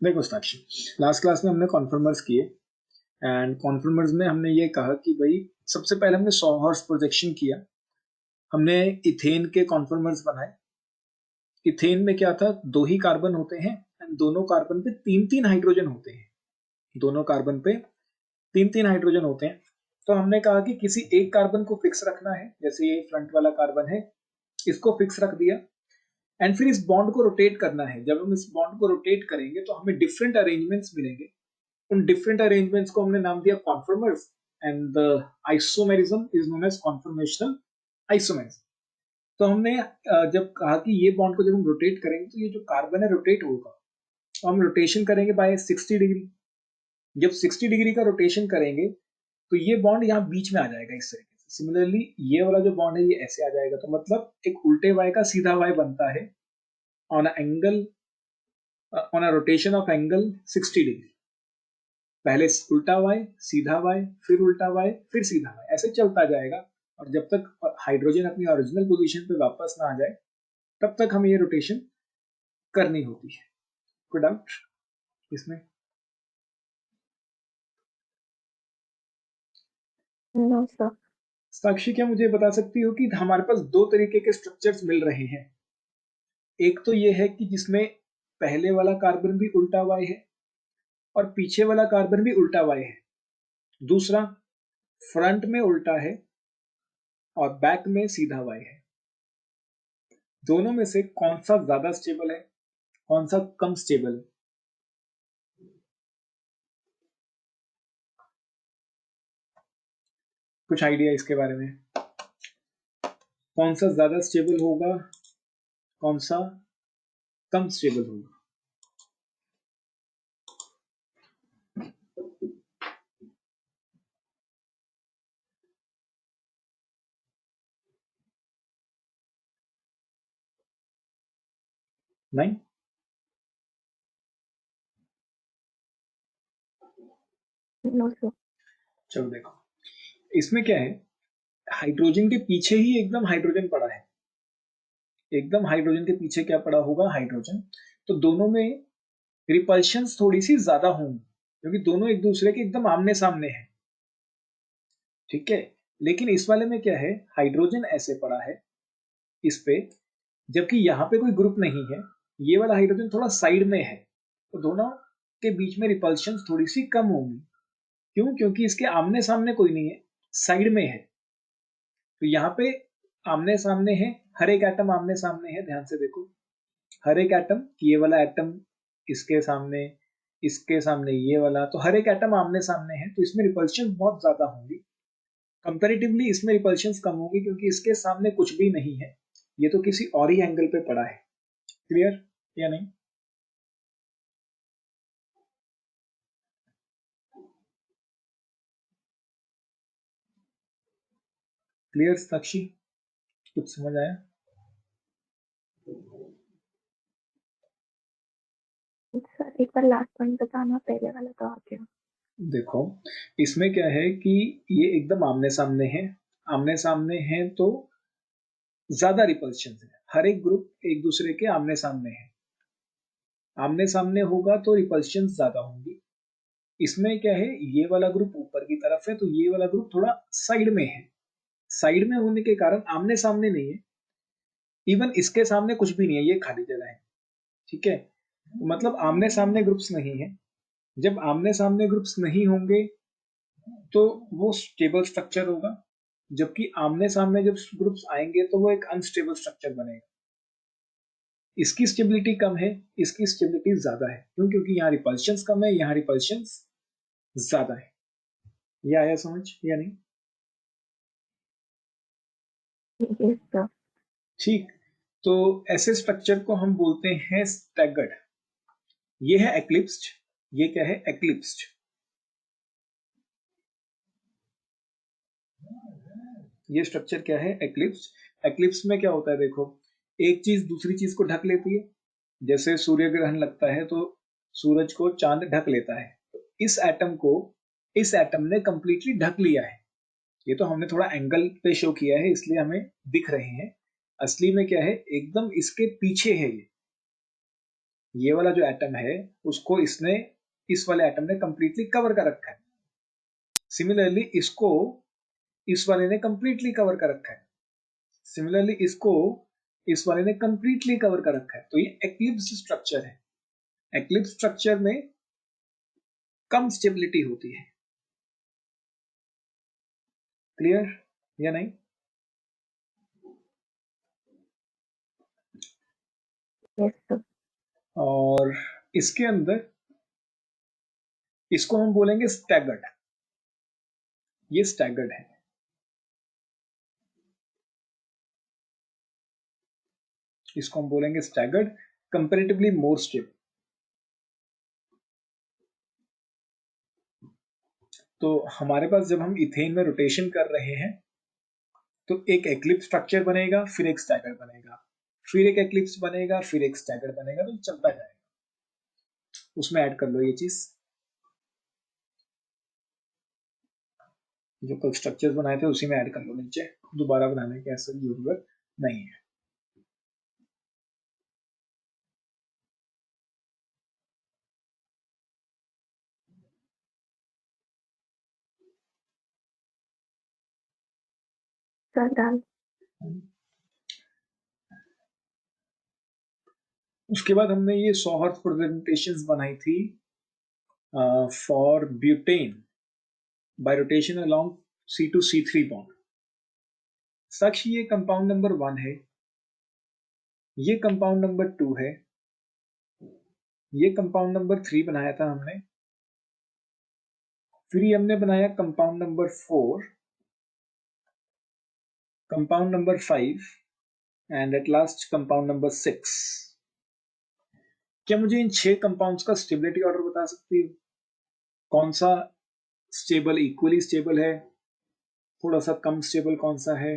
देखो साक्षी, last class में हमने कॉन्फर्मर्स किए एंड कॉन्फर्मर्स में हमने ये कहा कि भाई सबसे पहले हमने सॉहर्स प्रोजेक्शन किया, हमने इथेन के कॉन्फर्मर्स बनाए। इथेन में क्या था, दो ही कार्बन होते हैं एंड दोनों कार्बन पे तीन तीन हाइड्रोजन होते हैं, दोनों कार्बन पे तीन तीन हाइड्रोजन होते हैं। तो हमने कहा कि किसी एक कार्बन को फिक्स रखना है, जैसे ये फ्रंट वाला कार्बन है, इसको फिक्स रख दिया एंड फिर इस बॉन्ड को रोटेट करना है। जब हम इस बॉन्ड को रोटेट करेंगे तो हमें डिफरेंट अरेंजमेंट्स मिलेंगे। उन डिफरेंट अरेंजमेंट्स को हमने नाम दिया conformers and the isomerism is known as conformational isomerism. तो हमने जब कहा कि ये बॉन्ड को जब हम रोटेट करेंगे तो ये जो कार्बन है रोटेट होगा, तो हम रोटेशन करेंगे बाय 60 डिग्री। जब 60 डिग्री का रोटेशन करेंगे तो ये बॉन्ड यहाँ बीच में आ जाएगा इस तरीके से। सिमिलरली ये वाला जो बॉन्ड है ये ऐसे आ जाएगा, तो मतलब एक उल्टे वाई का सीधा वाई बनता है on angle on a rotation of angle 60 degree. पहले उल्टा वाई, सीधा वाई, फिर उल्टा वाई, फिर सीधा वाई, ऐसे चलता जाएगा। और जब तक हाइड्रोजन अपनी ओरिजिनल पोजीशन पे वापस ना आ जाए तब तक हमें ये रोटेशन करनी होती है। कोई डाउट इसमें? No sir. साक्षी, क्या मुझे बता सकती हो कि हमारे पास दो तरीके के स्ट्रक्चर्स मिल रहे हैं। एक तो ये है कि जिसमें पहले वाला कार्बन भी उल्टा वाई है और पीछे वाला कार्बन भी उल्टा वाई है। दूसरा, फ्रंट में उल्टा है और बैक में सीधा वाई है। दोनों में से कौन सा ज्यादा स्टेबल है, कौन सा कम स्टेबल है? कुछ आइडिया इसके बारे में? कौन सा ज्यादा स्टेबल होगा, कौन सा कम स्टेबल होगा? नहीं? No sir. चलो देखो, इसमें क्या है, हाइड्रोजन के पीछे ही एकदम हाइड्रोजन पड़ा है। एकदम हाइड्रोजन के पीछे क्या पड़ा होगा, हाइड्रोजन। तो दोनों में रिपल्शंस थोड़ी सी ज्यादा होंगी क्योंकि दोनों एक दूसरे के एकदम आमने सामने हैं। ठीक है, लेकिन इस वाले में क्या है, हाइड्रोजन ऐसे पड़ा है इस पे, जबकि यहाँ पे कोई ग्रुप नहीं है। ये वाला हाइड्रोजन थोड़ा साइड में है, तो दोनों के बीच में रिपल्शंस थोड़ी सी कम होंगी। क्यों? क्योंकि इसके आमने सामने कोई नहीं है, साइड में है। तो यहाँ पे आमने सामने है, हर एक एटम आमने सामने है। ध्यान से देखो, हर एक एटम, ये वाला एटम इसके सामने, इसके सामने ये वाला, तो हर एक एटम आमने सामने है, तो इसमें रिपल्शन बहुत ज्यादा होंगी। कंपैरेटिवली इसमें रिपल्शन कम होगी क्योंकि इसके सामने कुछ भी नहीं है, ये तो किसी और ही एंगल पे पड़ा है। क्लियर या नहीं? क्लियर साक्षी? कुछ समझ आया? सर एक बार लास्ट पॉइंट बताना, पहले वाला तो आ गया। देखो, इसमें क्या है कि ये एकदम आमने सामने है। आमने सामने है तो ज्यादा रिपल्शन है, हर एक ग्रुप एक दूसरे के आमने सामने है। आमने सामने होगा तो रिपल्शन ज्यादा होंगी। इसमें क्या है, ये वाला ग्रुप ऊपर की तरफ है तो ये वाला ग्रुप थोड़ा साइड में है। साइड में होने के कारण आमने सामने नहीं है, इवन इसके सामने कुछ भी नहीं है, ये खाली जगह है। ठीक है, मतलब आमने सामने ग्रुप्स नहीं है। जब आमने सामने ग्रुप्स नहीं होंगे तो वो स्टेबल स्ट्रक्चर होगा, जबकि आमने सामने जब ग्रुप्स आएंगे तो वो एक अनस्टेबल स्ट्रक्चर बनेगा। इसकी स्टेबिलिटी कम है, इसकी स्टेबिलिटी ज्यादा है। क्यों? क्योंकि यहाँ रिपल्शंस कम है, यहाँ रिपल्शंस ज्यादा है। ये आया समझ या नहीं? Yes sir. ठीक, तो ऐसे स्ट्रक्चर को हम बोलते हैं स्टैगर्ड। ये है एक्लिप्स्ड, ये क्या है, एक्लिप्स्ड। ये स्ट्रक्चर क्या है, एक्लिप्स। एक्लिप्स में क्या होता है, देखो, एक चीज दूसरी चीज को ढक लेती है। जैसे सूर्य ग्रहण लगता है तो सूरज को चांद ढक लेता है, तो इस एटम को इस एटम ने कंप्लीटली ढक लिया है। ये तो हमने थोड़ा एंगल पे शो किया है इसलिए हमें दिख रहे हैं, असली में क्या है, एकदम इसके पीछे है ये। ये वाला जो एटम है उसको इसने इस वाले एटम ने कंप्लीटली कवर कर रखा है। सिमिलरली इसको इस वाले ने कंप्लीटली कवर कर रखा है। सिमिलरली इसको इस वाले ने कंप्लीटली कवर कर रखा है। तो ये एक्लिप्स स्ट्रक्चर है। एक्लिप्स स्ट्रक्चर में कम स्टेबिलिटी होती है। क्लियर या नहीं? Yes sir. और इसके अंदर इसको हम बोलेंगे स्टैगर्ड। ये स्टैगर्ड है। इसको हम बोलेंगे स्टैगर्ड, कंपैरेटिवली मोर स्टेबल। तो हमारे पास जब हम इथेन में रोटेशन कर रहे हैं तो एक एक्लिप्स स्ट्रक्चर बनेगा, फिर एक स्टैगर्ड बनेगा, फिर एक एक्लिप्स बनेगा, फिर एक स्टैगर्ड बनेगा, तो चलता जाएगा। उसमें ऐड कर लो ये चीज, जो कल स्ट्रक्चर्स बनाए थे उसी में ऐड कर लो नीचे। दोबारा बनाने की ऐसा जरूरत नहीं है। सर डाल। उसके बाद हमने ये सॉहर्स प्रेजेंटेशंस बनाई थी for butane by rotation along C2C3 bond. सच ये कंपाउंड नंबर 1 है, ये कंपाउंड नंबर 2 है, ये कंपाउंड नंबर 3 बनाया था हमने, फिर ये हमने बनाया compound number 4, compound number 5 and at last compound number 6। क्या मुझे इन 6 कंपाउंड्स का स्टेबिलिटी ऑर्डर बता सकती हो? कौन सा स्टेबल, इक्वली स्टेबल है, थोड़ा सा कम स्टेबल कौन सा है?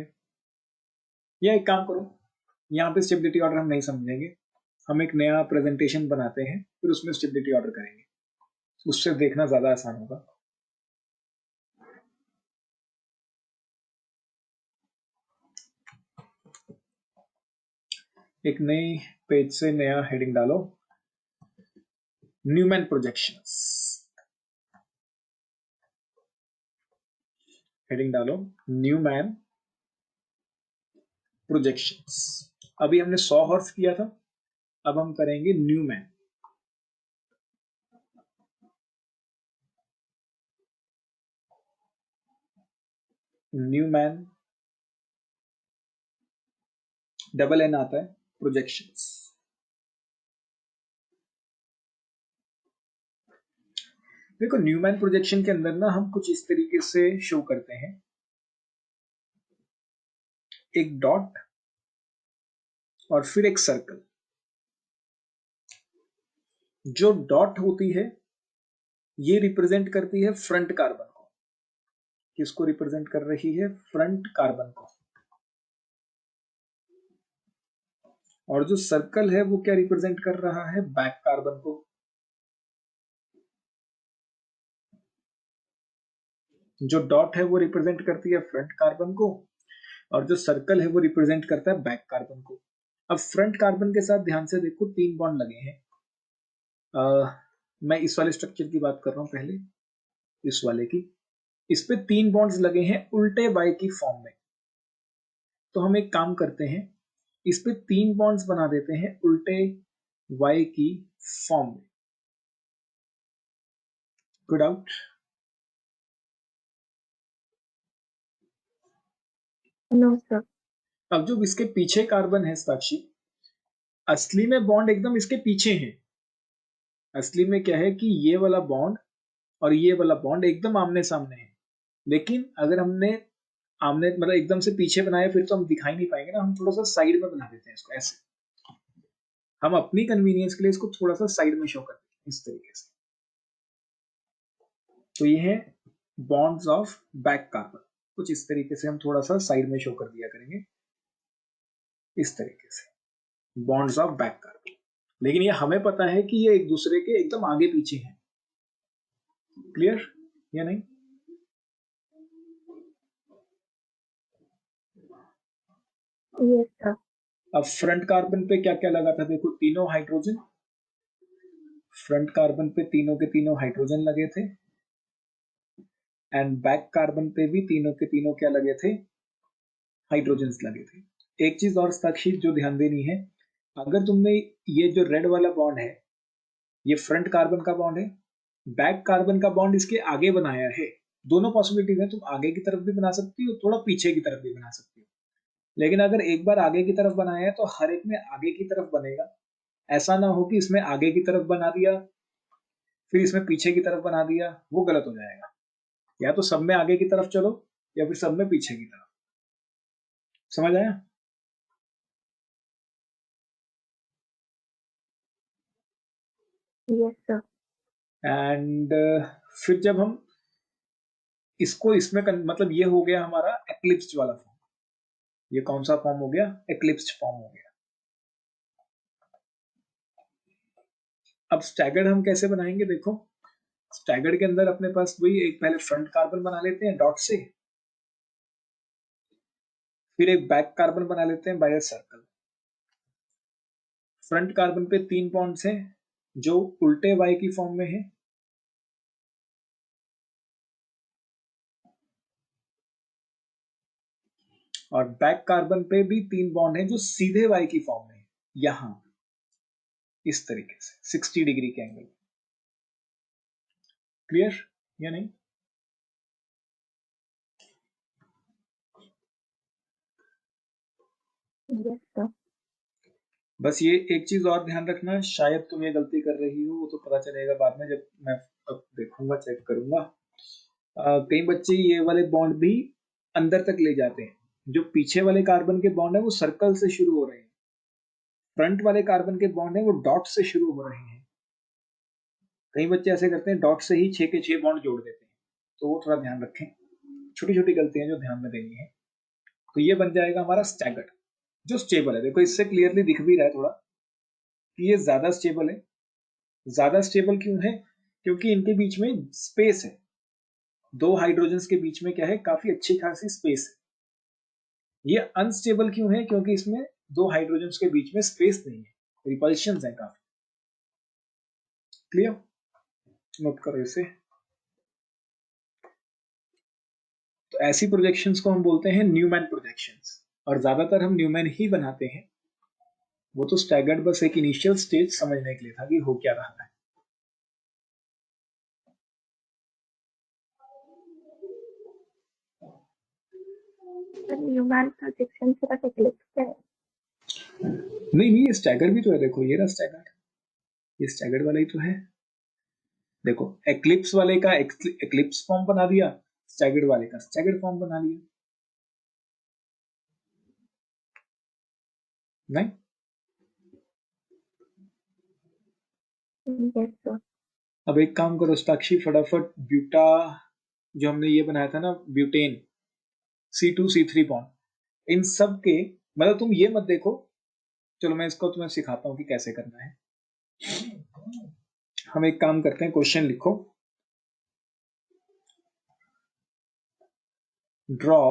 या एक काम करो, यहाँ पे स्टेबिलिटी ऑर्डर हम नहीं समझेंगे, हम एक नया प्रेजेंटेशन बनाते हैं, फिर उसमें स्टेबिलिटी ऑर्डर करेंगे, उससे देखना ज्यादा आसान होगा। एक नई पेज से नया हेडिंग डालो, न्यूमैन प्रोजेक्शंस। हेडिंग डालो न्यूमैन प्रोजेक्शंस। अभी हमने 100 हॉर्स किया था, अब हम करेंगे न्यूमैन। न्यूमैन डबल एन आता है, प्रोजेक्शंस। देखो न्यूमैन प्रोजेक्शन के अंदर ना हम कुछ इस तरीके से शो करते हैं, एक डॉट और फिर एक सर्कल। जो डॉट होती है ये रिप्रेजेंट करती है फ्रंट कार्बन को। किसको रिप्रेजेंट कर रही है? फ्रंट कार्बन को। और जो सर्कल है वो क्या रिप्रेजेंट कर रहा है? बैक कार्बन को। जो डॉट है वो रिप्रेजेंट करती है फ्रंट कार्बन को, और जो सर्कल है वो रिप्रेजेंट करता है बैक कार्बन को। अब फ्रंट कार्बन के साथ ध्यान से देखो, 3 बॉन्ड लगे हैं। मैं इस वाले स्ट्रक्चर की बात कर रहा हूं पहले, इस वाले की। इस पे 3 बॉन्ड्स लगे हैं उल्टे वाई की फॉर्म में। तो हम एक काम करते हैं, इस पे 3 बॉन्ड्स बना देते हैं उल्टे वाई की फॉर्म में। Good out. No sir. अब जो इसके पीछे कार्बन है साक्षी, असली में बॉन्ड एकदम इसके पीछे है। असली में क्या है कि ये वाला बॉन्ड और ये वाला बॉन्ड एकदम आमने सामने है। लेकिन अगर हमने आमने मतलब एकदम से पीछे बनाया फिर तो हम दिखाई नहीं पाएंगे ना, हम थोड़ा सा साइड में बना देते हैं इसको ऐसे। हम अपनी कन्वीनियंस के लिए इसको थोड़ा सा साइड में शो करते हैं इस तरीके से। तो ये है बॉन्ड्स ऑफ बैक कार्बन। कुछ इस तरीके से हम थोड़ा सा साइड में शो कर दिया करेंगे, इस तरीके से बॉन्ड्स ऑफ बैक कार्बन। लेकिन ये हमें पता है कि ये एक दूसरे के एकदम आगे पीछे हैं। क्लियर या नहीं? Yes sir. अब फ्रंट कार्बन पे क्या क्या लगा था देखो, तीनों हाइड्रोजन, फ्रंट कार्बन पे तीनों के तीनों हाइड्रोजन लगे थे एंड बैक कार्बन पे भी तीनों के तीनों क्या लगे थे, हाइड्रोजन्स लगे थे। एक चीज और साक्षी जो ध्यान देनी है, अगर तुमने ये जो रेड वाला बॉन्ड है ये फ्रंट कार्बन का बॉन्ड है, बैक कार्बन का बॉन्ड इसके आगे बनाया है, दोनों पॉसिबिलिटीज है, तुम आगे की तरफ भी बना सकती हो थोड़ा पीछे की तरफ भी बना सकती हो, लेकिन अगर एक बार आगे की तरफ बनाया है तो हर एक में आगे की तरफ बनेगा। ऐसा ना हो कि इसमें आगे की तरफ बना दिया फिर इसमें पीछे की तरफ बना दिया, वो गलत हो जाएगा। या तो सब में आगे की तरफ चलो या फिर सब में पीछे की तरफ। समझ आया? Yes sir. एंड फिर जब हम इसको इसमें मतलब ये हो गया हमारा एक्लिप्स्ड वाला फॉर्म। ये कौन सा फॉर्म हो गया? एक्लिप्स्ड फॉर्म हो गया। अब स्टैगर्ड हम कैसे बनाएंगे? देखो स्टैगर्ड के अंदर अपने पास वही एक पहले फ्रंट कार्बन बना लेते हैं डॉट से, फिर एक बैक कार्बन बना लेते हैं by a circle. Front carbon पे 3 बॉन्ड्स हैं जो उल्टे वाई की फॉर्म में है, और बैक कार्बन पे भी 3 बॉन्ड हैं जो सीधे वाई की फॉर्म में है, यहां इस तरीके से 60 डिग्री के एंगल। क्लियर या नहीं? Yes sir. बस ये एक चीज और ध्यान रखना, शायद तुम ये गलती कर रही हो, वो तो पता चलेगा बाद में जब मैं अब देखूंगा चेक करूंगा। कई बच्चे ये वाले बॉन्ड भी अंदर तक ले जाते हैं। जो पीछे वाले कार्बन के बॉन्ड है वो सर्कल से शुरू हो रहे हैं, फ्रंट वाले कार्बन के बॉन्ड है वो डॉट से शुरू हो रहे हैं। कई बच्चे ऐसे करते हैं डॉट से ही 6 के 6 बॉन्ड जोड़ देते हैं, तो वो थोड़ा ध्यान रखें। छोटी छोटी गलतियां जो ध्यान में देनी है। तो ये बन जाएगा हमारा स्टैगर्ड जो स्टेबल है। देखो इससे क्लियरली दिख भी रहा है थोड़ा कि ये ज्यादा स्टेबल है। ज्यादा स्टेबल क्यों है? क्योंकि इनके बीच में स्पेस है, 2 हाइड्रोजन्स के बीच में क्या है, काफी अच्छी खासी स्पेस है। ये अनस्टेबल क्यों है? क्योंकि इसमें 2 हाइड्रोजन्स के बीच में स्पेस नहीं है, रिपल्शन है काफी। क्लियर? नोट करो इसे। तो ऐसी प्रोजेक्शंस को हम बोलते हैं न्यूमैन प्रोजेक्शंस, और ज्यादातर हम न्यूमैन ही बनाते हैं। वो तो स्टैगर्ड बस एक इनिशियल स्टेज समझने के लिए था कि हो क्या रहा है। सर न्यूमैन प्रोजेक्शन सिर्फ एक्लिप्स पे है। नहीं नहीं, ये स्टैगर्ड भी तो है। देखो ये रहा स्टैगर्ड, ये स्टैगर्ड वाला ही तो है। देखो एक्लिप्स वाले का एक्लिप्स फॉर्म बना दिया, स्टैगर्ड वाले का स्टैगर्ड फॉर्म बना लिया। नहीं? Yes sir. अब एक काम करो साक्षी, फटाफट ब्यूटा जो हमने ये बनाया था ना ब्यूटेन C2C3 बॉन्ड, इन सब के मतलब तुम ये मत देखो, चलो मैं इसको तुम्हें सिखाता हूं कि कैसे करना है। हम एक काम करते हैं, क्वेश्चन लिखो, ड्रॉ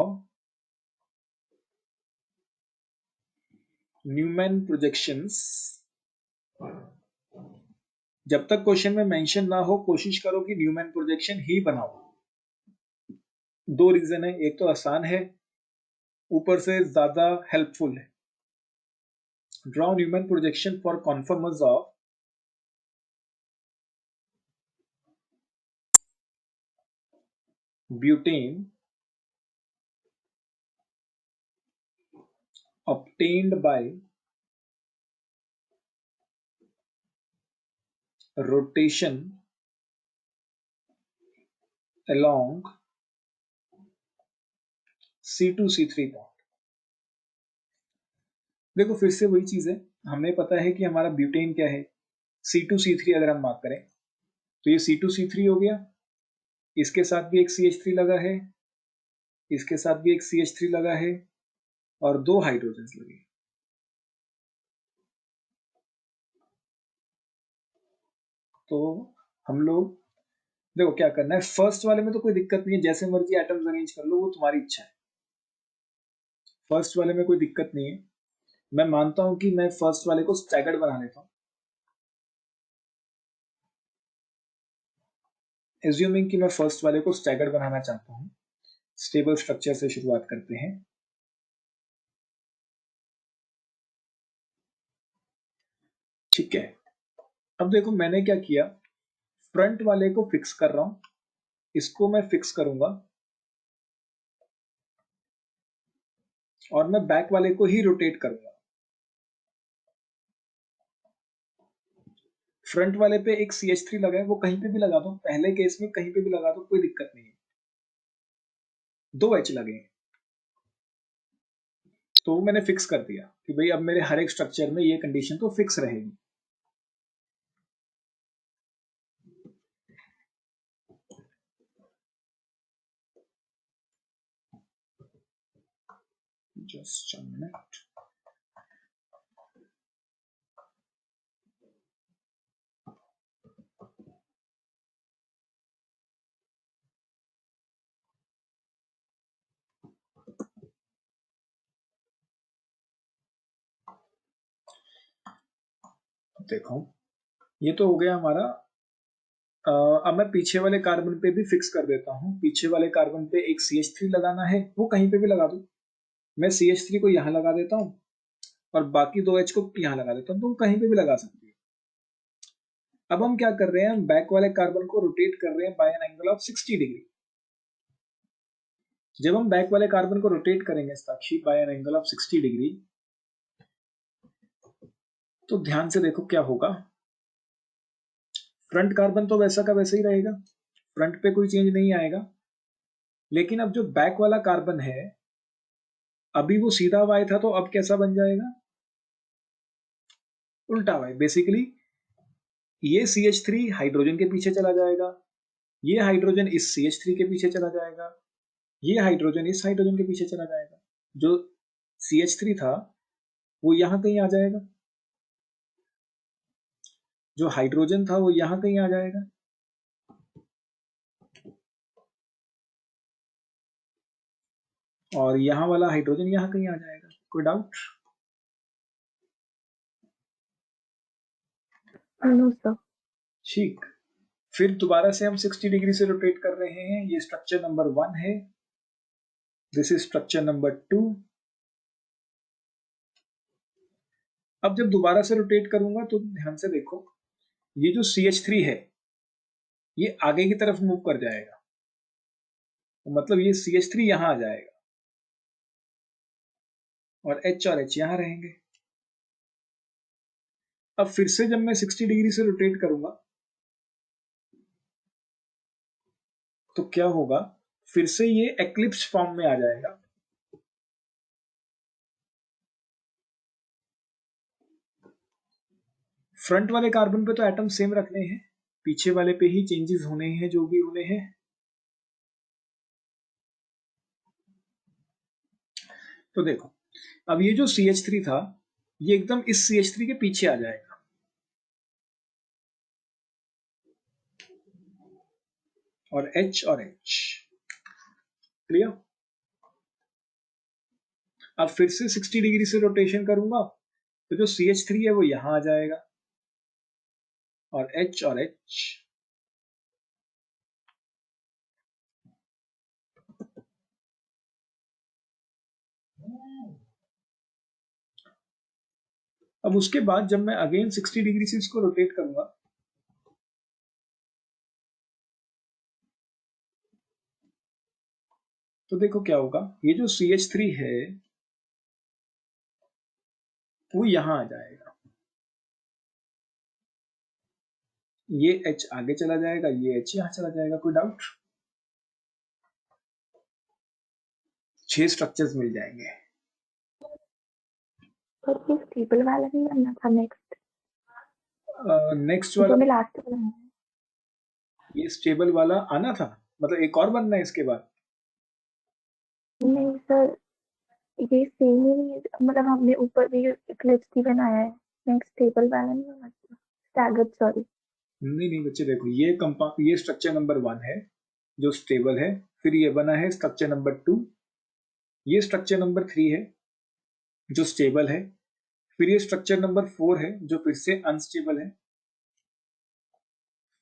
न्यूमैन प्रोजेक्शंस। जब तक क्वेश्चन में मेंशन ना हो कोशिश करो कि न्यूमैन प्रोजेक्शन ही बनाओ। 2 रीजन है, एक तो आसान है, ऊपर से ज्यादा हेल्पफुल है। Draw Newman projection for conformers of butane obtained by rotation along C2C3 bond. देखो फिर से वही चीज है, हमें पता है कि हमारा ब्यूटेन क्या है, C2C3 अगर हम बात करें तो ये C2C3 हो गया, इसके साथ भी एक CH3 लगा है, इसके साथ भी एक CH3 लगा है, और 2 हाइड्रोजन लगे। तो हम लोग देखो क्या करना है, फर्स्ट वाले में तो कोई दिक्कत नहीं है, जैसे मर्जी एटम्स अरेंज कर लो, वो तुम्हारी इच्छा है। फर्स्ट वाले में कोई दिक्कत नहीं है। मैं मानता हूं कि मैं फर्स्ट वाले को स्टैगर्ड बना लेता हूं। एज्यूमिंग कि मैं फर्स्ट वाले को स्टैगर्ड बनाना चाहता हूँ, स्टेबल स्ट्रक्चर से शुरुआत करते हैं। ठीक है, अब देखो मैंने क्या किया, फ्रंट वाले को फिक्स कर रहा हूं, इसको मैं फिक्स करूंगा और मैं बैक वाले को ही रोटेट करूंगा। फ्रंट वाले पे एक CH3 लगा है, वो कहीं पे भी लगा दो, पहले केस में कहीं पे भी लगा दो, कोई दिक्कत नहीं है। 2 H लगे हैं तो मैंने फिक्स कर दिया कि भाई अब मेरे हर एक स्ट्रक्चर में ये कंडीशन तो फिक्स रहेगी। Just a minute. देखो ये तो हो गया हमारा। अब मैं पीछे वाले कार्बन पे भी फिक्स कर देता हूँ। पीछे वाले कार्बन पे एक CH3 लगाना है, वो कहीं पे भी लगा दो। मैं CH3 को यहाँ लगा देता हूँ और बाकी 2 H को यहाँ लगा देता हूँ, तुम कहीं पे भी लगा सकते हो। अब हम क्या कर रहे हैं, हम बैक वाले कार्बन को रोटेट कर रहे हैं by an angle of 60 degree. जब हम बैक वाले कार्बन को रोटेट करेंगे Sakshi by an angle of 60 degree, तो ध्यान से देखो क्या होगा। फ्रंट कार्बन तो वैसा का वैसा ही रहेगा, फ्रंट पे कोई चेंज नहीं आएगा, लेकिन अब जो बैक वाला कार्बन है, अभी वो सीधा वाई था तो अब कैसा बन जाएगा, उल्टा वाई। बेसिकली ये CH3 हाइड्रोजन के पीछे चला जाएगा, ये हाइड्रोजन इस CH3 के पीछे चला जाएगा, ये हाइड्रोजन इस हाइड्रोजन के पीछे चला जाएगा। जो CH3 था वो यहां कहीं आ जाएगा, जो हाइड्रोजन था वो यहां कहीं आ जाएगा, और यहां वाला हाइड्रोजन यहां कहीं आ जाएगा। कोई डाउट? No sir. ठीक, फिर दोबारा से हम 60 डिग्री से रोटेट कर रहे हैं। ये स्ट्रक्चर नंबर 1 है, दिस इज स्ट्रक्चर नंबर 2। अब जब दोबारा से रोटेट करूंगा तो ध्यान से देखो, ये जो CH3 है ये आगे की तरफ मूव कर जाएगा, तो मतलब ये CH3 यहां आ जाएगा और H यहां रहेंगे। अब फिर से जब मैं 60 डिग्री से रोटेट करूंगा तो क्या होगा, फिर से ये एक्लिप्स फॉर्म में आ जाएगा। फ्रंट वाले कार्बन पे तो एटम सेम रखने हैं, पीछे वाले पे ही चेंजेस होने हैं जो भी होने हैं। तो देखो अब ये जो CH3 था ये एकदम इस CH3 के पीछे आ जाएगा, और H क्लियर। अब फिर से 60 डिग्री से रोटेशन करूंगा तो जो CH3 है वो यहां आ जाएगा, और H अब उसके बाद जब मैं अगेन 60 डिग्री से इसको रोटेट करूंगा तो देखो क्या होगा, ये जो CH3 है वो यहां आ जाएगा, ये H आगे चला जाएगा, ये H यहां चला जाएगा। कोई डाउट? 6 स्ट्रक्चर्स मिल जाएंगे। पर ये स्टेबल वाला नहीं बनना था नेक्स्ट, नेक्स्ट जो वाला, मैं लास्ट में बनाया है। ये स्टेबल वाला आना था, मतलब एक और बनना है इसके बाद। नहीं सर, ये सेम ही, मतलब हमने ऊपर भी इक्लिप्स ही बनाया है, नेक्स्ट स्टेबल वाला नहीं होना चाहिए, स्टैगर्ड सॉरी। नहीं बच्चे देखो, ये स्ट्रक्चर नंबर 1 है जो स्टेबल है, फिर ये बना है स्ट्रक्चर नंबर 2, ये स्ट्रक्चर नंबर 3 है जो स्टेबल है, फिर ये स्ट्रक्चर नंबर 4 है जो फिर से अनस्टेबल है,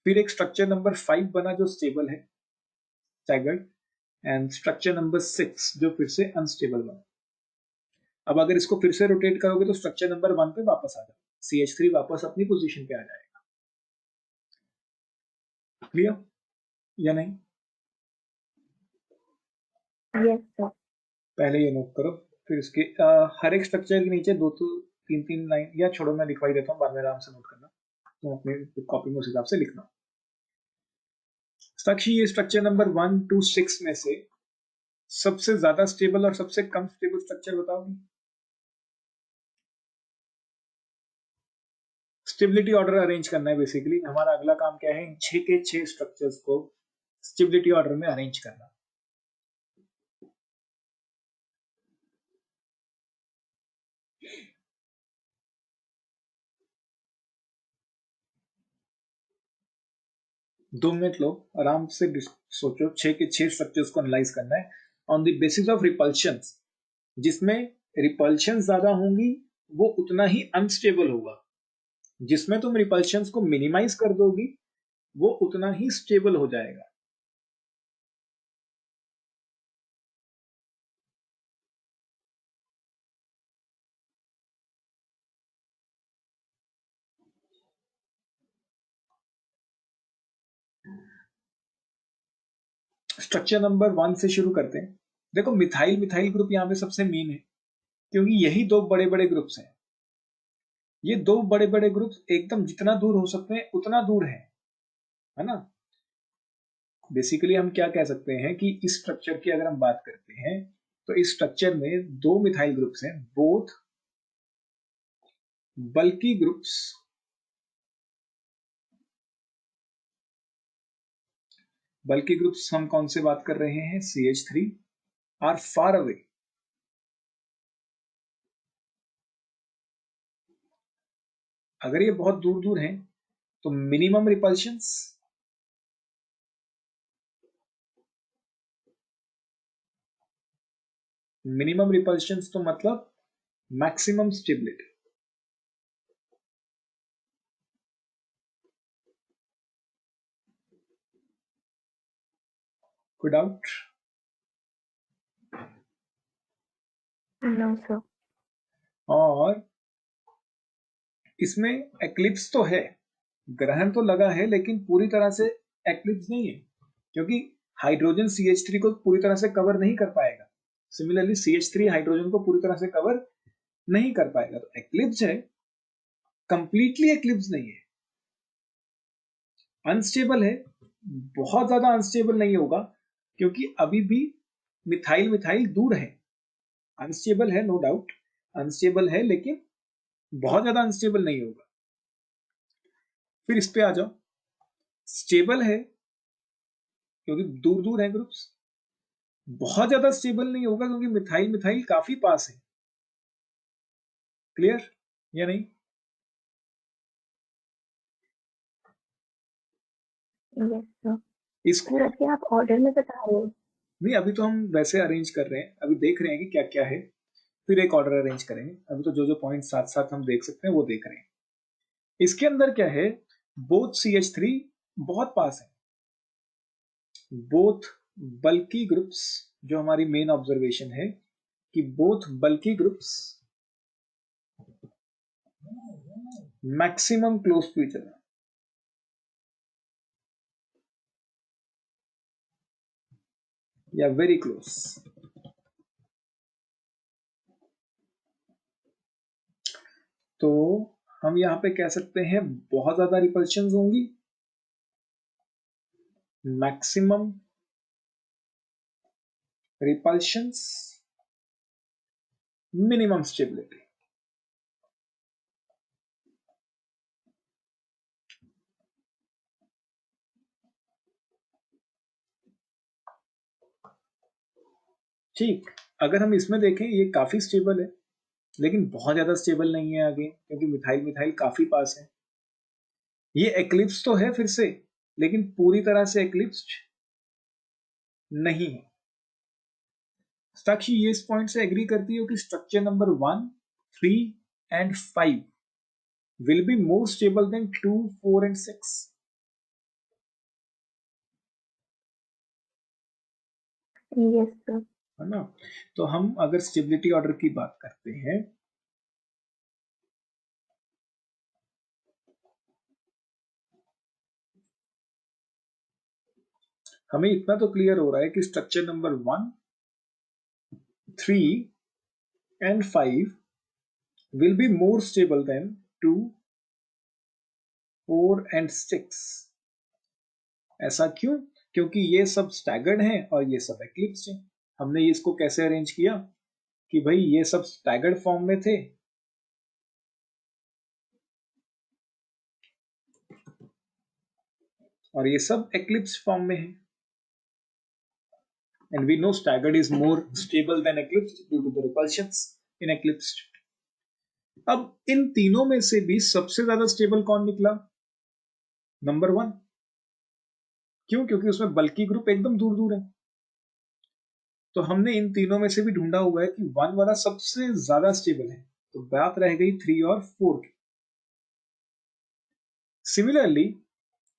फिर एक स्ट्रक्चर नंबर 5 बना जो स्टेबल है, स्टैगर्ड, एंड स्ट्रक्चर नंबर 6 जो फिर से अनस्टेबल बना। अब अगर इसको फिर से रोटेट करोगे तो स्ट्रक्चर नंबर 1 पे वापस आ जाओ, CH3 वापस अपनी पोजीशन पे आ जाएगा। क्लियर या नहीं? Yes sir. पहले ये नोट करो, फिर इसके हर एक स्ट्रक्चर के नीचे 2 to 3 लाइन, या छोड़ो मैं लिखवाई देता हूँ, बाद में आराम से नोट करना, तो अपने कॉपी में उस हिसाब से लिखना। साक्षी, ये स्ट्रक्चर नंबर 1 to 6 में से सबसे ज्यादा स्टेबल और सबसे कम स्टेबल स्ट्रक्चर बताओगी? स्टेबिलिटी ऑर्डर अरेंज करना है बेसिकली हमारा अगला काम। क्या है? इन 6 के 6 स्ट्रक्चर्स को स्टेबिलिटी ऑर्डर में अरेंज करना। दो मिनट लो, आराम से सोचो। 6 के 6 स्ट्रक्चर्स को एनालाइज करना है on the basis of repulsion. जिसमें रिपल्शन ज्यादा होंगी वो उतना ही अनस्टेबल होगा, जिसमें तुम रिपल्शन को मिनिमाइज कर दोगी वो उतना ही स्टेबल हो जाएगा। स्ट्रक्चर नंबर 1 से शुरू करते हैं। देखो, मिथाइल मिथाइल ग्रुप यहाँ पे सबसे मेन है, क्योंकि यही दो बड़े बड़े ग्रुप्स हैं। ये दो बड़े बड़े ग्रुप्स एकदम जितना दूर हो सकते हैं उतना दूर है ना। बेसिकली हम क्या कह सकते हैं कि इस स्ट्रक्चर की अगर हम बात करते हैं तो इस स्ट्रक्चर में दो मिथाइल ग्रुप्स हैं, बोथ बल्कि ग्रुप्स बल्कि ग्रुप्स हम कौन से बात कर रहे हैं? CH3 are far away. अगर ये बहुत दूर दूर हैं तो मिनिमम रिपल्शंस, तो मतलब मैक्सिमम स्टेबिलिटी। कोई डाउट? No sir. और इसमें एक्लिप्स तो है, ग्रहण तो लगा है, लेकिन पूरी तरह से एक्लिप्स नहीं है, क्योंकि हाइड्रोजन CH3 को पूरी तरह से कवर नहीं कर पाएगा। सिमिलरली CH3 हाइड्रोजन को पूरी तरह से कवर नहीं कर पाएगा, तो एक्लिप्स है, कंप्लीटली एक्लिप्स नहीं है। अनस्टेबल है, बहुत ज्यादा अनस्टेबल नहीं होगा, क्योंकि अभी भी मिथाइल मिथाइल दूर है। अनस्टेबल है, नो डाउट अनस्टेबल है, लेकिन बहुत ज्यादा अनस्टेबल नहीं होगा। फिर इस पे आ जाओ, स्टेबल है क्योंकि दूर दूर है ग्रुप्स। बहुत ज्यादा स्टेबल नहीं होगा क्योंकि मिथाइल मिथाइल काफी पास है। क्लियर या नहीं? Yes sir. इसको सर क्या आप ऑर्डर में बता रहे हो? नहीं, अभी तो हम वैसे अरेंज कर रहे हैं, अभी देख रहे हैं कि क्या क्या है, फिर एक ऑर्डर अरेंज करेंगे। अभी तो जो जो पॉइंट साथ साथ हम देख सकते हैं वो देख रहे हैं। इसके अंदर क्या है? बोथ CH3 बहुत पास है, बोथ बल्कि ग्रुप्स, जो हमारी मेन ऑब्जर्वेशन है कि both bulky groups maximum close to each other, या वेरी क्लोज। तो हम यहां पे कह सकते हैं बहुत ज्यादा रिपल्शन होंगी, मैक्सिमम रिपल्शंस, मिनिमम स्टेबिलिटी। ठीक, अगर हम इसमें देखें ये काफी स्टेबल है, लेकिन बहुत ज्यादा स्टेबल नहीं है आगे, क्योंकि मिथाइल मिथाइल काफी पास है। ये एक्लिप्स तो है फिर से, लेकिन पूरी तरह से एक्लिप्स नहीं है। साक्षी, ये इस पॉइंट से एग्री करती हो कि structure number 1, 3 and 5 will be more stable than 2, 4 and 6? Yes sir. है ना। तो हम अगर स्टेबिलिटी ऑर्डर की बात करते हैं, हमें इतना तो क्लियर हो रहा है कि structure number 1, 3 and 5 will be more stable than 2, 4 and 6। ऐसा क्यों? क्योंकि ये सब स्टैगर्ड हैं और ये सब एक्लिप्स हैं। हमने इसको कैसे अरेंज किया कि भाई ये सब स्टैगर्ड फॉर्म में थे और ये सब एक्लिप्स फॉर्म में है। And we know staggered is more stable than eclipsed due to the repulsions in eclipsed। अब इन तीनों में से भी सबसे ज्यादा स्टेबल कौन निकला? नंबर 1। क्यों? क्योंकि उसमें बल्कि ग्रुप एकदम दूर दूर है। तो हमने इन तीनों में से भी ढूंढा हुआ है कि 1 वाला सबसे ज्यादा स्टेबल है। तो बात रह गई 3 और 4 की। सिमिलरली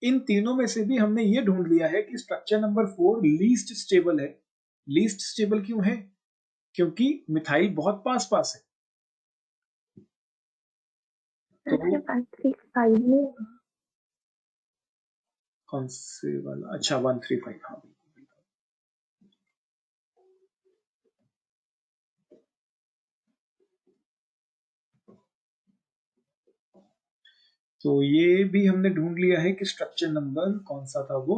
इन तीनों में से भी हमने ये ढूंढ लिया है कि स्ट्रक्चर नंबर 4 लीस्ट स्टेबल है। लीस्ट स्टेबल क्यों है? क्योंकि मिथाइल बहुत पास पास है। तो 135 में कौन से वाला? अच्छा 135। हाँ तो ये भी हमने ढूंढ लिया है कि स्ट्रक्चर नंबर कौन सा था वो?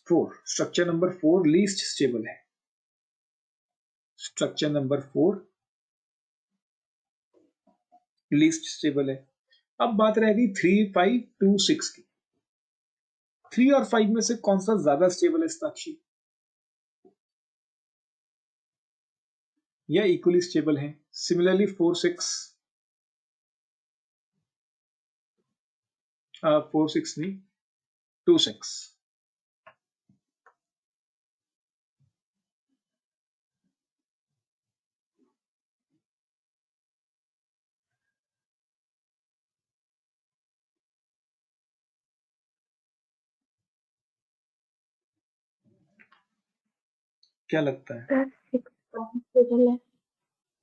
4। स्ट्रक्चर नंबर 4 लीस्ट स्टेबल है। स्ट्रक्चर नंबर 4 लीस्ट स्टेबल है। अब बात रह गई 3, 5, 2, 6 की। 3 और 5 में से कौन सा ज्यादा स्टेबल है साक्षी? या इक्वली स्टेबल है? सिमिलरली 4, 6 4, 6 नहीं, 2, 6। क्या लगता है?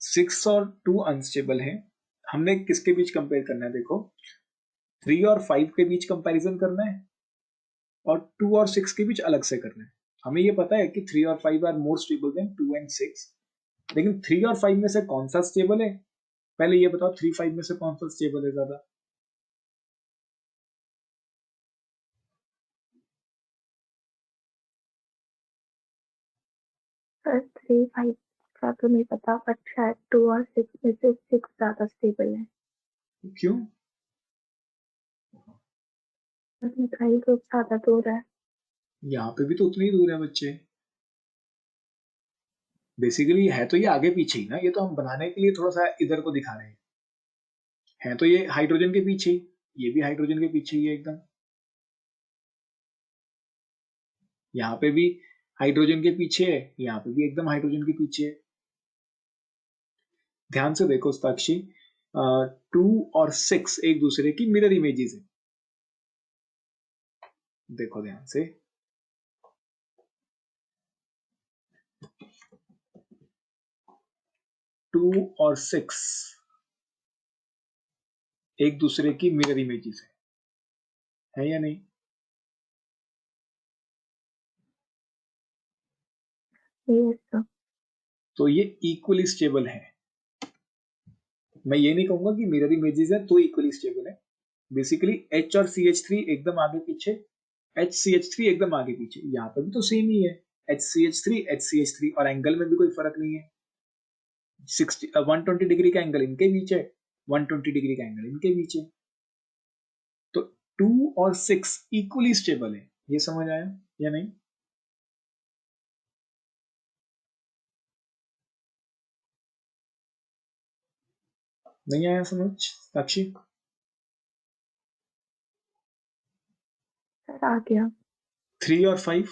6 और 2 अनस्टेबल है। हमने किसके बीच कंपेयर करना है? देखो 3 और 5 के बीच कंपैरिजन करना है और 2 और 6 के बीच अलग से करना है। हमें ये पता है कि 3 और 5 are more stable than 2 and 6, लेकिन 3 और 5 में से कौन सा स्टेबल है? पहले ये बताओ 3, 5 में से कौन सा स्टेबल है ज्यादा? सर 3, 5 का तो नहीं पता, बट शायद 2 और 6 में से 6 ज्यादा स्टेबल है। क्यों? मिथाइल ग्रुप ज्यादा दूर है। यहाँ पे भी तो उतनी ही दूर है बच्चे। बेसिकली है तो ये आगे पीछे ही ना, ये तो हम बनाने के लिए थोड़ा सा इधर को दिखा रहे हैं। है तो ये हाइड्रोजन के पीछे ही, ये भी हाइड्रोजन के पीछे ही है एकदम। यहाँ पे भी हाइड्रोजन के पीछे है, यहाँ पे भी एकदम हाइड्रोजन के पीछे है। ध्यान से देखो साक्षी, 2 और 6 एक दूसरे की मिरर इमेजेस है। देखो ध्यान से, 2 और 6 एक दूसरे की मिरर इमेजेस है या नहीं? Yes sir. तो ये इक्वली स्टेबल है। मैं ये नहीं कहूंगा कि मिरर इमेजेस है तो इक्वली स्टेबल है। बेसिकली H और CH3 एकदम आगे पीछे, HCH3 एकदम आगे पीछे। यहाँ पे भी तो सेम ही है, HCH3 HCH3, और एंगल में भी कोई फर्क नहीं है। 120 डिग्री का एंगल इनके बीच है, 120 डिग्री का एंगल इनके बीच है। तो 2 और 6 इक्वली स्टेबल है। ये समझ आया या नहीं? नहीं आया समझ साक्षी? सर आ गया। 3 और 5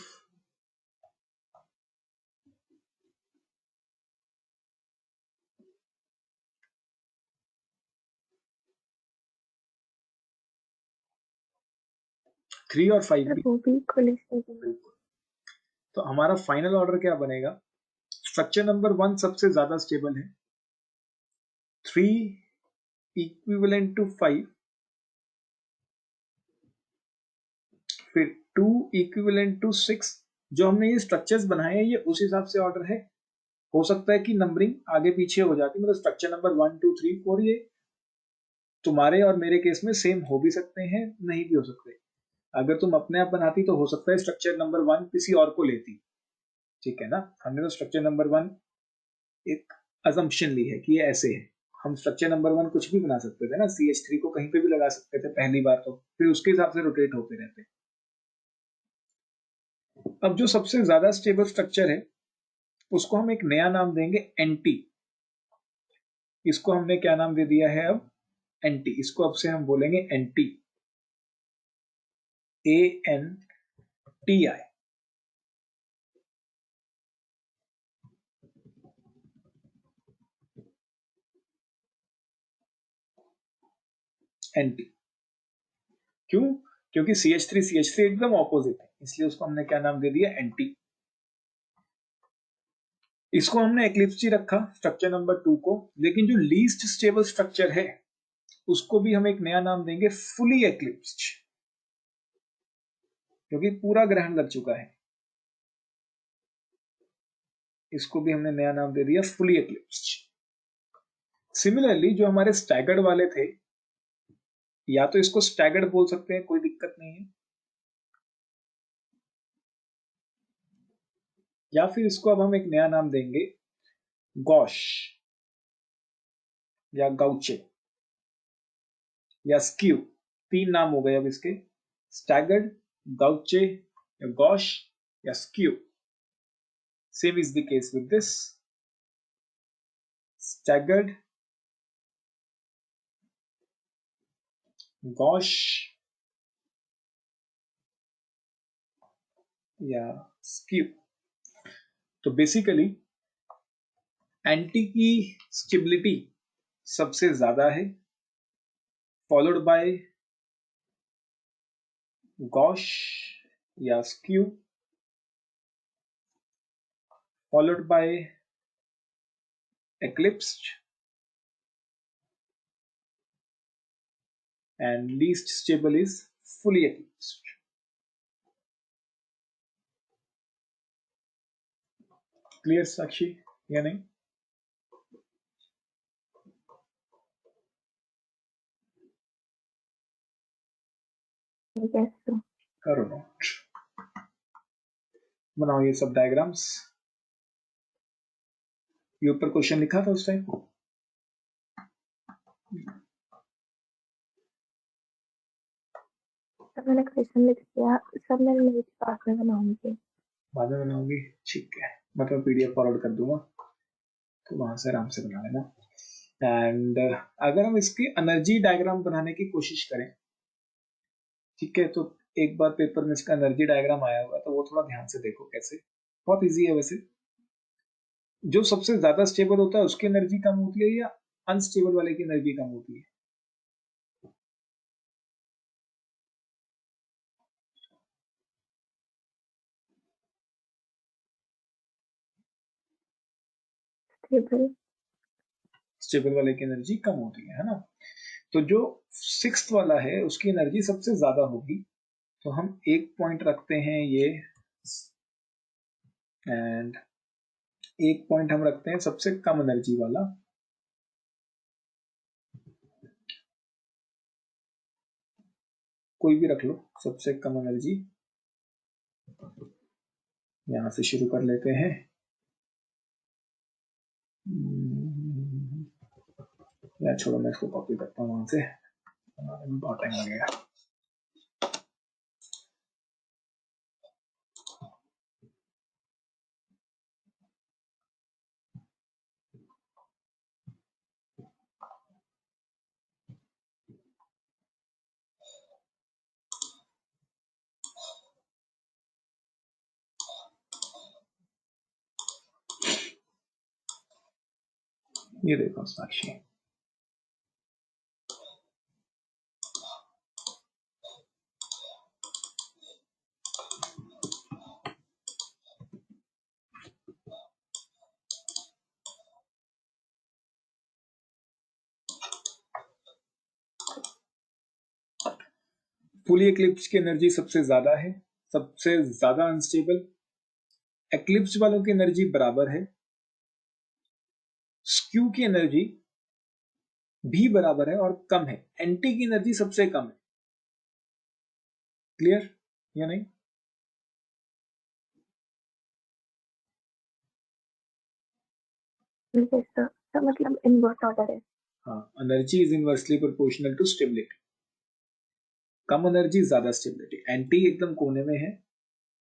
3 और 5 सर भी वो भी इक्वली स्टेबल है। बिल्कुल। तो हमारा फाइनल ऑर्डर क्या बनेगा? स्ट्रक्चर नंबर 1 सबसे ज्यादा स्टेबल है, 3 इक्विवेलेंट टू 5, फिर 2 इक्विवेलेंट टू 6। जो हमने ये स्ट्रक्चर्स बनाए हैं ये उस हिसाब से ऑर्डर है। हो सकता है कि नंबरिंग आगे पीछे हो जाती, मतलब स्ट्रक्चर नंबर 1 2 3 4 ये तुम्हारे और मेरे केस में सेम हो भी सकते हैं, नहीं भी हो सकते। अगर तुम अपने आप बनाती तो हो सकता है स्ट्रक्चर नंबर 1 किसी और को लेती, ठीक है ना। हमने तो स्ट्रक्चर नंबर 1 एक अजम्पशन ली है कि ये ऐसे है। हम स्ट्रक्चर नंबर 1 कुछ भी बना सकते थे ना, CH3 को कहीं पे भी लगा सकते थे पहली बार, तो फिर उसके हिसाब से रोटेट होते रहते। अब जो सबसे ज्यादा स्टेबल स्ट्रक्चर है उसको हम एक नया नाम देंगे एंटी। इसको हमने क्या नाम दे दिया है अब? एंटी। इसको अब से हम बोलेंगे एंटी, ANTI। एंटी क्यों? क्योंकि CH3 एकदम ऑपोजिट है, इसलिए उसको हमने क्या नाम दे दिया? एंटी। इसको हमने एक्लिप्स रखा स्ट्रक्चर नंबर 2 को, लेकिन जो लीस्ट स्टेबल स्ट्रक्चर है उसको भी हम एक नया नाम देंगे फुली एक्लिप्स्ड, क्योंकि पूरा ग्रहण लग चुका है। इसको भी हमने नया नाम दे दिया फुली एक्लिप्स्ड। सिमिलरली जो हमारे स्टैगर्ड वाले थे, या तो इसको स्टैगर्ड बोल सकते हैं, कोई दिक्कत नहीं है, या फिर इसको अब हम एक नया नाम देंगे गॉश या गाउचे या स्क्यू। 3 नाम हो गए अब इसके, स्टैगर्ड, गाउचे या गॉश या skew. Same is the case with this, staggered, gauche या स्क्यू। तो बेसिकली एंटी की स्टेबिलिटी सबसे ज्यादा है, फॉलोड बाय गॉश या skew, followed by eclipsed, and least stable is fully eclipsed. Clear Sakshi या नहीं? Yes, sir. करो नोट, बनाओ ये सब डायग्राम्स। ये ऊपर क्वेश्चन लिखा था उस टाइम? सर मैंने क्वेश्चन लिख दिया सर, मैं मेरे पास में बनाऊंगी। बाद में बनाऊंगी, ठीक है। मतलब PDF फॉरवर्ड कर दूंगा तो वहां से आराम से बना लेना। एंड अगर हम इसकी एनर्जी डायग्राम बनाने की कोशिश करें, ठीक है, तो एक बार पेपर में इसका एनर्जी डायग्राम आया हुआ तो वो थोड़ा ध्यान से देखो कैसे। बहुत इजी है वैसे। जो सबसे ज्यादा स्टेबल होता है उसकी एनर्जी कम होती है या अनस्टेबल वाले की एनर्जी कम होती है? स्टेबल। स्टेबल वाले की एनर्जी कम होती है ना। तो जो 6th वाला है उसकी एनर्जी सबसे ज्यादा होगी, तो हम एक पॉइंट रखते हैं ये, एंड एक पॉइंट हम रखते हैं सबसे कम एनर्जी वाला। कोई भी रख लो सबसे कम एनर्जी, यहां से शुरू कर लेते हैं। या छोड़ो, मैं इसको कॉपी करता हूँ वहां से, बहुत टाइम लगेगा। ये देखो साक्षी, फुली एक्लिप्स की एनर्जी सबसे ज्यादा है, सबसे ज्यादा अनस्टेबल। एक्लिप्स वालों की एनर्जी बराबर है, स्क्यू की एनर्जी भी बराबर है और कम है। एंटी की एनर्जी सबसे कम है। क्लियर या नहीं? Yes, sir. तो मतलब इनवर्स ऑर्डर है। हाँ, energy is inversely proportional to stability. कम एनर्जी ज्यादा स्टेबिलिटी। एंटी एकदम कोने में है,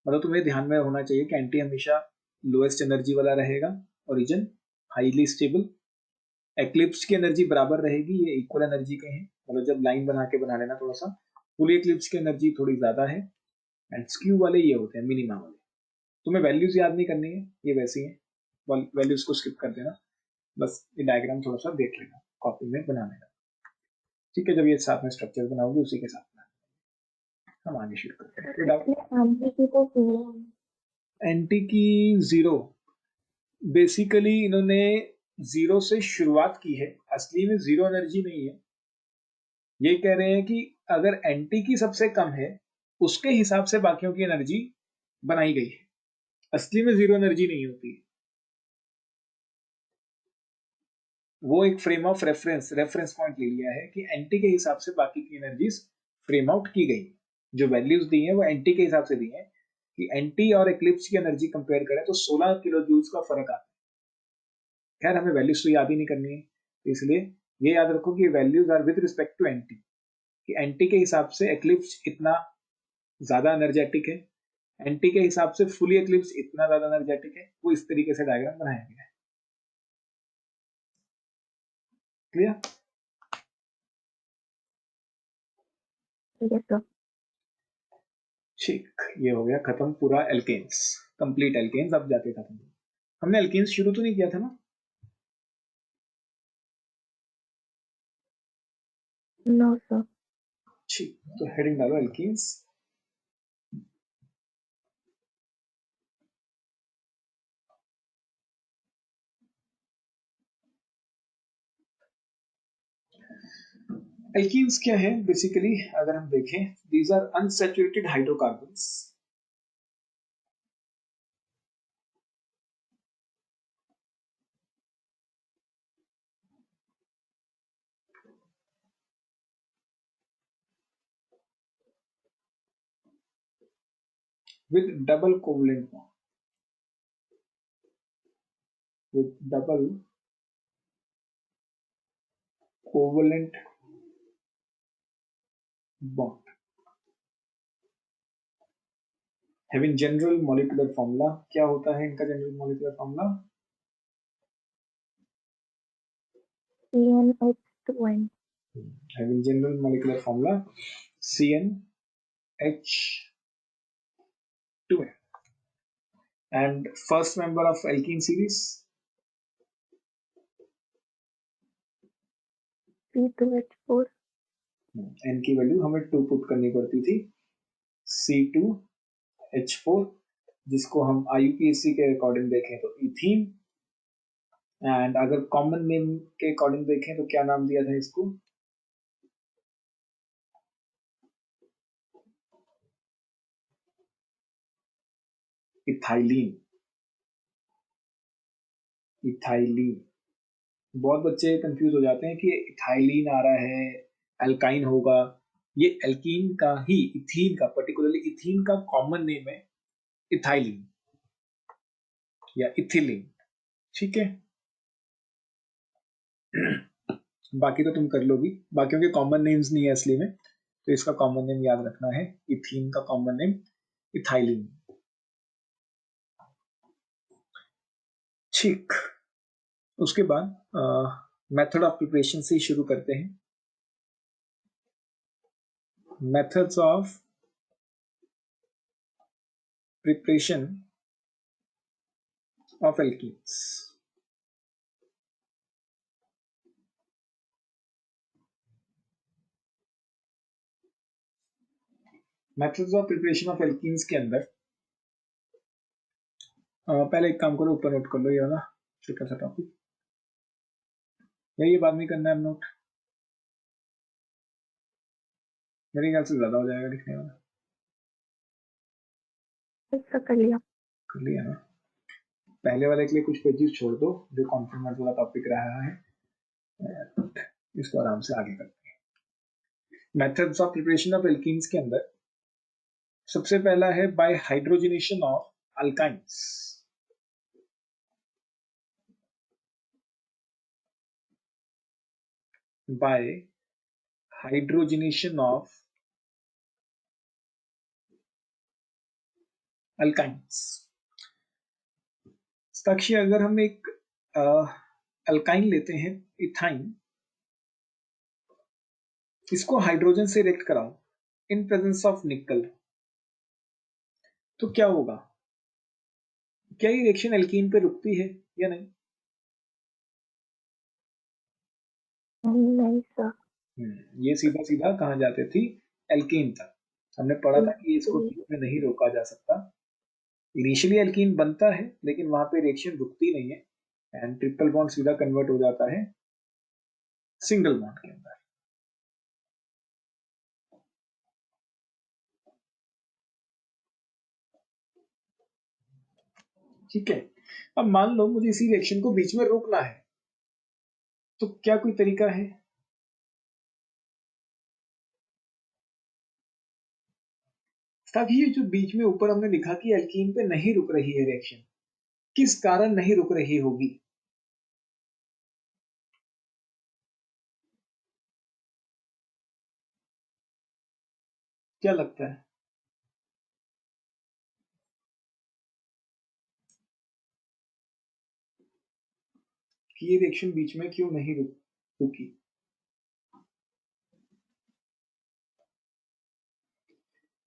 मतलब तुम्हें ध्यान में होना चाहिए कि एंटी हमेशा लोएस्ट एनर्जी वाला रहेगा, ओरिजिन हाईली स्टेबल। एक्लिप्स की एनर्जी बराबर रहेगी, ये इक्वल एनर्जी के हैं, मतलब जब लाइन बना के बना लेना थोड़ा सा। फुली एक्लिप्स की एनर्जी थोड़ी ज्यादा है, एंड स्क्यू वाले ये होते हैं मिनिमा वाले। तुम्हें वैल्यूज याद नहीं करनी है, ये वैसी है, वैल्यूज को स्किप कर देना, बस ये डायग्राम थोड़ा सा देख लेना, कॉपी में बना लेना। ठीक है, जब ये साथ में स्ट्रक्चर बनाओगे उसी के साथ हम आगे शुरू करते हैं। एंटी की तो 0 है। एंटी की 0, बेसिकली इन्होंने 0 से शुरुआत की है, असली में 0 एनर्जी नहीं है। ये कह रहे हैं कि अगर एंटी की सबसे कम है उसके हिसाब से बाकियों की एनर्जी बनाई गई है, असली में 0 एनर्जी नहीं होती है। वो एक फ्रेम ऑफ रेफरेंस पॉइंट ले लिया है कि एंटी के हिसाब से बाकी की एनर्जीज फ्रेम आउट की गई। जो वैल्यूज दी हैं वो एंटी के हिसाब से दी हैं कि एंटी और एक्लिप्स की एनर्जी कंपेयर करें तो 16 किलो जूल्स का फर्क आता है। खैर हमें वैल्यूज तो याद ही नहीं करनी है, इसलिए ये याद रखो कि values are with respect to anti, कि एंटी के हिसाब से एक्लिप्स इतना ज्यादा एनर्जेटिक है, एंटी के हिसाब से फुली एक्लिप्स इतना ज्यादा एनर्जेटिक है। वो इस तरीके से डायग्राम बनाया गया है। क्लियर? Yes, sir. ठीक, ये हो गया खत्म पूरा एल्केन्स, कंप्लीट एल्केन्स। अब जाके खत्म। हमने एल्केन्स शुरू तो नहीं किया था ना? No, sir. ठीक, तो हेडिंग डालो एल्केन्स। एल्कीन्स क्या है बेसिकली, अगर हम देखें, these are unsaturated hydrocarbons with double covalent bond, with double covalent bond having general molecular formula। क्या होता है इनका general molecular formula? CnH2n. having general molecular formula CnH2n, and first member of alkene series C2H4. n की value हमें 2 put करनी पड़ती थी, C2H4, जिसको हम IUPAC के अकॉर्डिंग देखें तो इथीन, एंड अगर कॉमन नेम के अकॉर्डिंग देखें तो क्या नाम दिया था इसको? इथाइलिन। इथाइलिन, बहुत बच्चे कंफ्यूज हो जाते हैं कि इथाइलिन आ रहा है, अल्काइन होगा। ये एल्कीन का ही, इथीन का, पर्टिकुलरली इथीन का कॉमन नेम है इथाइलिन या इथिलीन। ठीक है, बाकी तो तुम कर लोगी, बाकियों के कॉमन नेम्स नहीं है असली में, तो इसका कॉमन नेम याद रखना है, इथीन का कॉमन नेम इथाइलिन। ठीक, उसके बाद मेथड ऑफ प्रिपरेशन से शुरू करते हैं। Methods of preparation of alkenes. Methods of preparation of alkenes के अंदर पहले एक काम करो, ऊपर नोट कर लो ये वाला छोटा सा टॉपिक, या ये बाद में करना है नोट? मेरे ख्याल से ज्यादा हो जाएगा लिखने वाला। ऐसा कर लिया। कर लिया ना। पहले वाले के लिए कुछ पेजेस छोड़ दो जो कॉन्फर्मर्स वाला टॉपिक रहा है, इसको आराम से आगे करते हैं। Methods of preparation of alkenes के अंदर सबसे पहला है by hydrogenation of alkynes. By hydrogenation of alkynes. Sakshi, अगर हम एक अल्काइन लेते हैं इथाइन, इसको हाइड्रोजन से रिएक्ट कराओ इन प्रेजेंस ऑफ निकल, तो क्या होगा? क्या ये रिएक्शन एल्कीन पे रुकती है या नहीं? नहीं सर। ये सीधा सीधा कहाँ जाते थी? एल्कीन तक। हमने पढ़ा था कि इसको बीच में नहीं रोका जा सकता। इनिशियली एल्कीन बनता है लेकिन वहां पे रिएक्शन रुकती नहीं है, एंड ट्रिपल बॉन्ड सीधा कन्वर्ट हो जाता है सिंगल बॉन्ड के अंदर। ठीक है। अब मान लो मुझे इसी रिएक्शन को बीच में रोकना है, तो क्या कोई तरीका है? तभी ये जो बीच में ऊपर हमने लिखा कि एल्कीन पे नहीं रुक रही है रिएक्शन, किस कारण नहीं रुक रही होगी? क्या लगता है कि ये रिएक्शन बीच में क्यों नहीं रुकी?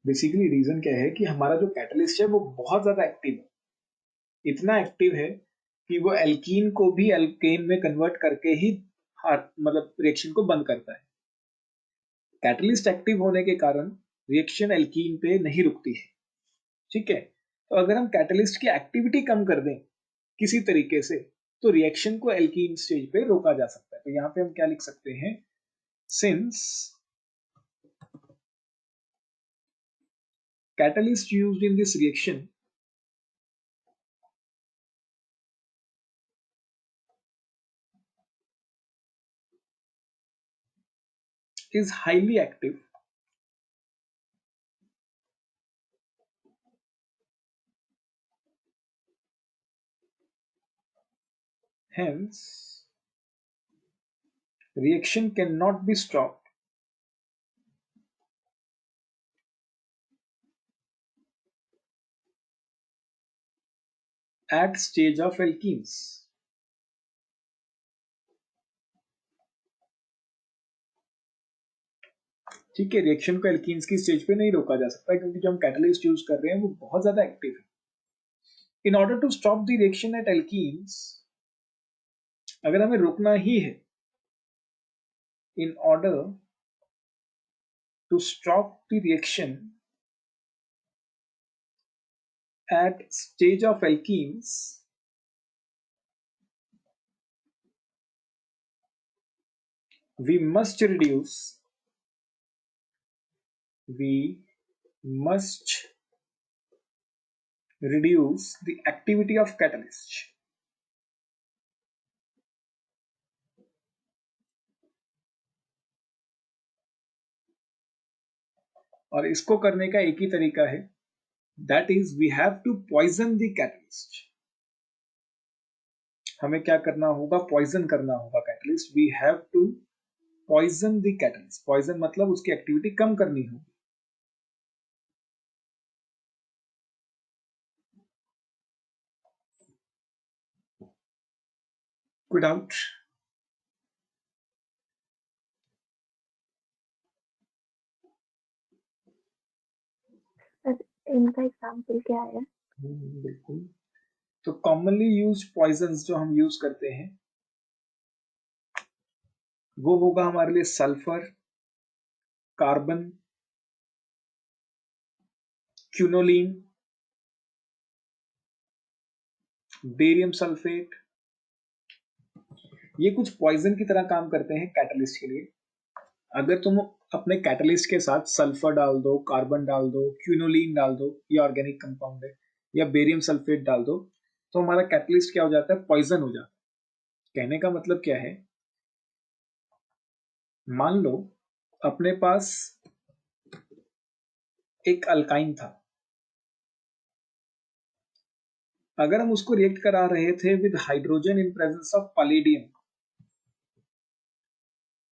बेसिकली रीजन क्या है कि हमारा जो कैटलिस्ट है वो बहुत ज्यादा एक्टिव है। इतना एक्टिव है कि वो एल्कीन को भी एल्केन में कन्वर्ट करके ही मतलब रिएक्शन को बंद करता है। कैटलिस्ट एक्टिव होने के कारण रिएक्शन एल्कीन पे नहीं रुकती है। ठीक है। तो अगर हम कैटलिस्ट की एक्टिविटी कम कर दें किसी तरीके से, तो रिएक्शन को एल्कीन स्टेज पे रोका जा सकता है। तो यहां पे हम क्या लिख सकते हैं? Since catalyst used in this reaction is highly active, hence reaction cannot be stopped at stage of alkenes. ठीक है, रिएक्शन को एल्कीन्स की स्टेज पे नहीं रोका जा सकता क्योंकि जो हम कैटलिस्ट यूज कर रहे हैं वो बहुत ज्यादा एक्टिव है। In order to stop the reaction at alkenes, अगर हमें रोकना ही है, in order to stop the reaction at stage of alkenes, we must reduce the activity of catalyst. और इसको करने का एक ही तरीका है, that is we have to poison the catalyst. हमें क्या करना होगा? पॉइजन करना होगा catalyst. We have to poison the catalyst. Poison मतलब उसकी एक्टिविटी कम करनी होगी। कोई डाउट? सर इनका एग्जाम्पल क्या है? बिल्कुल। तो कॉमनली यूज पॉइजन जो हम यूज करते हैं वो होगा हमारे लिए sulphur, carbon, quinoline, barium sulphate. ये कुछ पॉइजन की तरह काम करते हैं कैटलिस्ट के लिए। अगर तुम अपने कैटलिस्ट के साथ सल्फर डाल दो, कार्बन डाल दो, क्विनोलिन डाल दो, ये ऑर्गेनिक कंपाउंड है, या बेरियम सल्फेट डाल दो, तो हमारा कैटलिस्ट क्या हो जाता है? पॉइजन हो जाता है। कहने का मतलब क्या है, मान लो अपने पास एक अल्काइन था, अगर हम उसको रिएक्ट करा रहे थे with hydrogen in presence of palladium,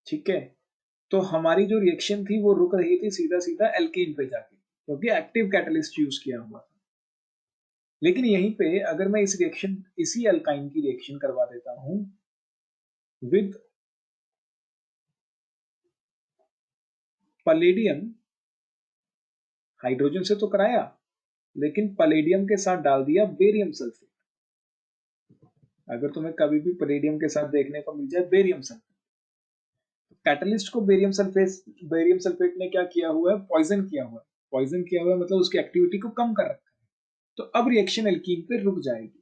ठीक है, तो हमारी जो रिएक्शन थी वो रुक रही थी सीधा सीधा एल्कीन पे जाके, क्योंकि एक्टिव कैटलिस्ट यूज किया हुआ था। लेकिन यहीं पे अगर मैं इसी अल्काइन की रिएक्शन करवा देता हूं विद पैलेडियम, हाइड्रोजन से तो कराया, लेकिन पैलेडियम के साथ डाल दिया बेरियम सल्फेट। अगर तुम्हें कभी भी पैलेडियम के साथ देखने को मिल जाए बेरियम सल्फेट, कैटलिस्ट को बेरियम सल्फेट ने क्या किया हुआ है? पॉइजन किया हुआ है। पॉइजन किया हुआ है मतलब उसकी एक्टिविटी को कम कर रखा है, तो अब रिएक्शन एल्कीन पे रुक जाएगी।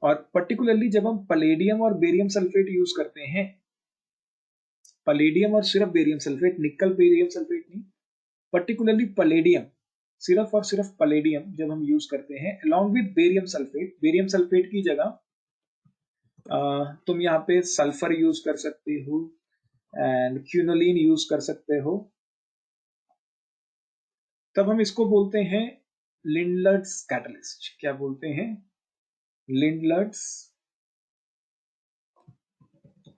और पर्टिकुलरली जब हम पैलेडियम और बेरियम सल्फेट यूज करते हैं, पैलेडियम और सिर्फ बेरियम सल्फेट, निकल बेरियम सल्फेट नहीं, पर्टिकुलरली पैलेडियम, सिर्फ और सिर्फ पैलेडियम जब हम यूज करते हैं अलॉन्ग विद बेरियम सल्फेट की जगह तुम यहाँ पे सल्फर यूज कर सकते हो एंड क्विनोलिन यूज कर सकते हो, तब हम इसको बोलते हैं लिंडलर्स कैटलिस्ट। क्या बोलते हैं? Lindlar's,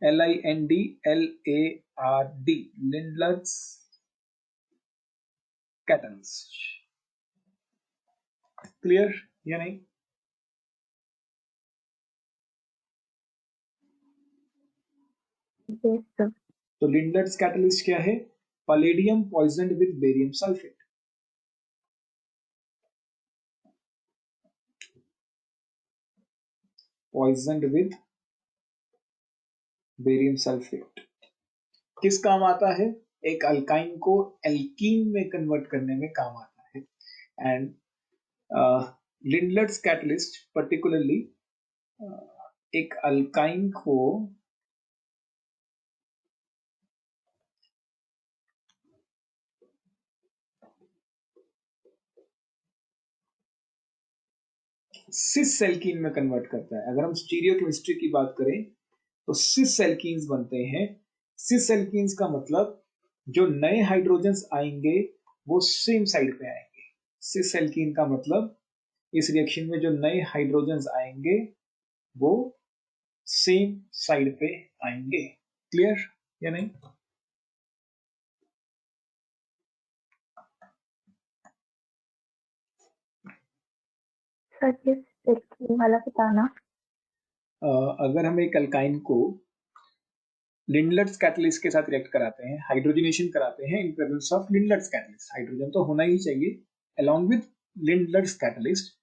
LINDLARD, Lindlar's catalyst. Clear या नहीं? Yes, sir. तो लिंडलर्स कैटलिस्ट क्या है? Palladium poisoned with barium sulphate. Poisoned with barium sulphate किस काम आता है? एक अल्काइन को एल्कीन में कन्वर्ट करने में काम आता है। एंड लिंडलर्स कैटलिस्ट पर्टिकुलरली एक अल्काइन को सिस एल्कीन में कन्वर्ट करता है। अगर हम स्टीरियोकेमिस्ट्री की बात करें तो सिस एल्कीन्स बनते हैं। सिस एल्कीन्स का मतलब जो नए हाइड्रोजन्स आएंगे वो सेम साइड पे आएंगे। सिस एल्कीन का मतलब इस रिएक्शन में जो नए हाइड्रोजन्स आएंगे वो सेम साइड पे आएंगे। क्लियर या नहीं? सर ये सिल्की वाला बताना। अगर हम एक अल्काइन को लिंडलर्स कैटलिस्ट के साथ रिएक्ट कराते हैं, हाइड्रोजनेशन कराते हैं in presence of Lindlar's catalyst, hydrogen तो होना ही चाहिए along with Lindlar's catalyst,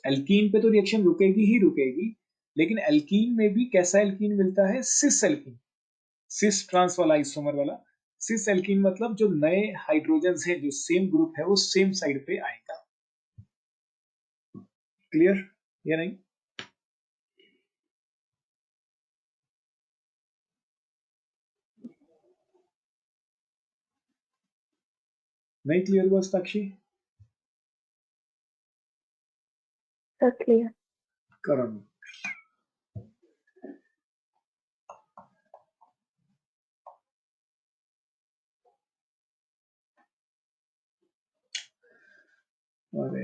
alkene पे तो रिएक्शन रुकेगी ही रुकेगी, लेकिन एल्कीन में भी कैसा एल्कीन मिलता है? सिस एल्कीन, सिस ट्रांस वाला, आइसोमर वाला। सिस एल्कीन मतलब जो नए हाइड्रोजन्स हैं, जो सेम ग्रुप है, वो सेम साइड पे आएगा। क्लियर या नहीं? नहीं क्लियर हुआ साक्षी? Sir clear. करो। अरे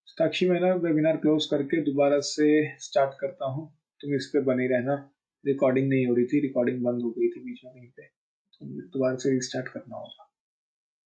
साक्षी, मैं ना वेबिनार क्लोज करके दोबारा से स्टार्ट करता हूँ, तुम इस पे बने रहना। रिकॉर्डिंग नहीं हो रही थी, रिकॉर्डिंग बंद हो गई थी बीच में कहीं पे, तो दोबारा से रिस्टार्ट करना होगा।